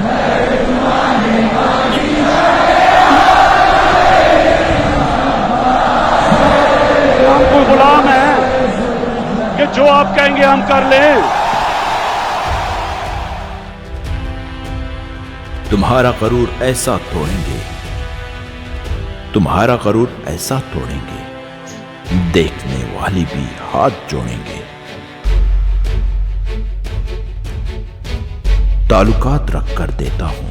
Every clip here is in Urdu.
ہم کوئی غلام ہیں کہ جو آپ کہیں گے ہم کر لیں؟ تمہارا غرور ایسا توڑیں گے، تمہارا غرور ایسا توڑیں گے، دیکھنے والی بھی ہاتھ جوڑیں گے۔ تعلقات رکھ کر دیتا ہوں،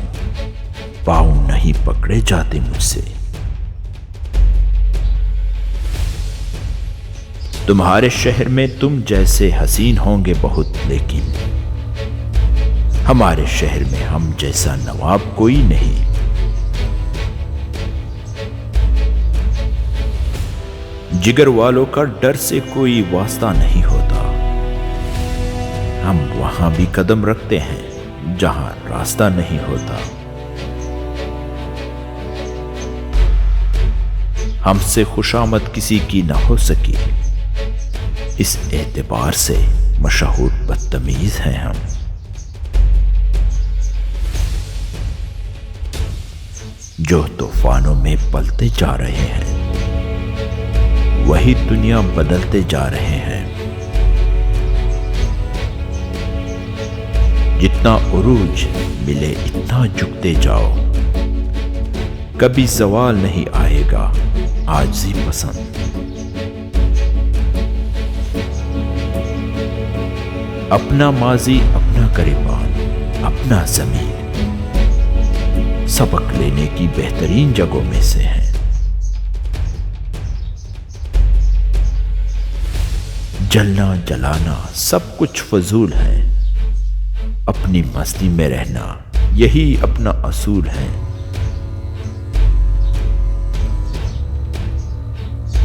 پاؤں نہیں پکڑے جاتے مجھ سے۔ تمہارے شہر میں تم جیسے حسین ہوں گے بہت، لیکن ہمارے شہر میں ہم جیسا نواب کوئی نہیں۔ جگر والوں کا ڈر سے کوئی واسطہ نہیں ہوتا، ہم وہاں بھی قدم رکھتے ہیں جہاں راستہ نہیں ہوتا۔ ہم سے خوشامد کسی کی نہ ہو سکی، اس اعتبار سے مشہور بدتمیز ہیں ہم۔ جو طوفانوں میں پلتے جا رہے ہیں، وہی دنیا بدلتے جا رہے ہیں۔ جتنا عروج ملے اتنا جھکتے جاؤ، کبھی زوال نہیں آئے گا عاجزی پسند۔ اپنا ماضی اپنا گریبان، اپنا ضمیر سبق لینے کی بہترین جگہوں میں سے ہے۔ جلنا جلانا سب کچھ فضول ہے، اپنی مستی میں رہنا یہی اپنا اصول ہے۔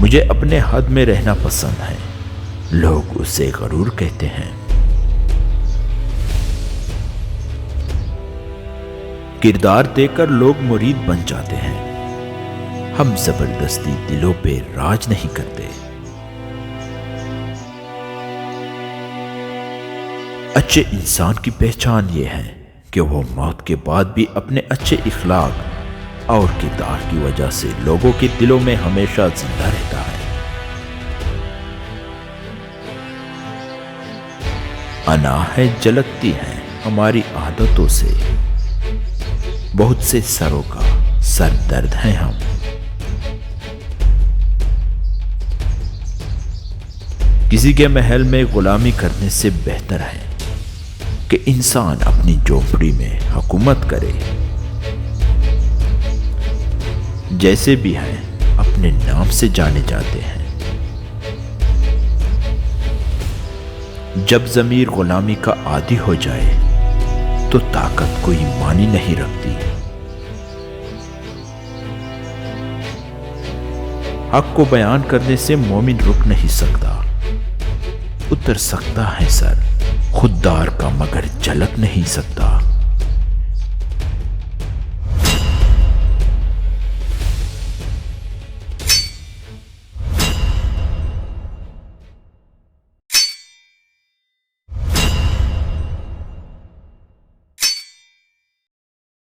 مجھے اپنے حد میں رہنا پسند ہے، لوگ اسے غرور کہتے ہیں۔ کردار دے کر لوگ مرید بن جاتے ہیں، ہم زبردستی دلوں پہ راج نہیں کرتے۔ اچھے انسان کی پہچان یہ ہے کہ وہ موت کے بعد بھی اپنے اچھے اخلاق اور کردار کی وجہ سے لوگوں کے دلوں میں ہمیشہ زندہ رہتا ہے۔ انا ہے جلکتی ہے ہماری عادتوں سے، بہت سے سروں کا سر درد ہے ہم۔ کسی کے محل میں غلامی کرنے سے بہتر ہے کہ انسان اپنی جھونپڑی میں حکومت کرے۔ جیسے بھی ہیں اپنے نام سے جانے جاتے ہیں۔ جب ضمیر غلامی کا عادی ہو جائے تو طاقت کوئی معنی نہیں رکھتی۔ حق کو بیان کرنے سے مومن رک نہیں سکتا، اتر سکتا ہے سر خوددار کا مگر جھلک نہیں سکتا۔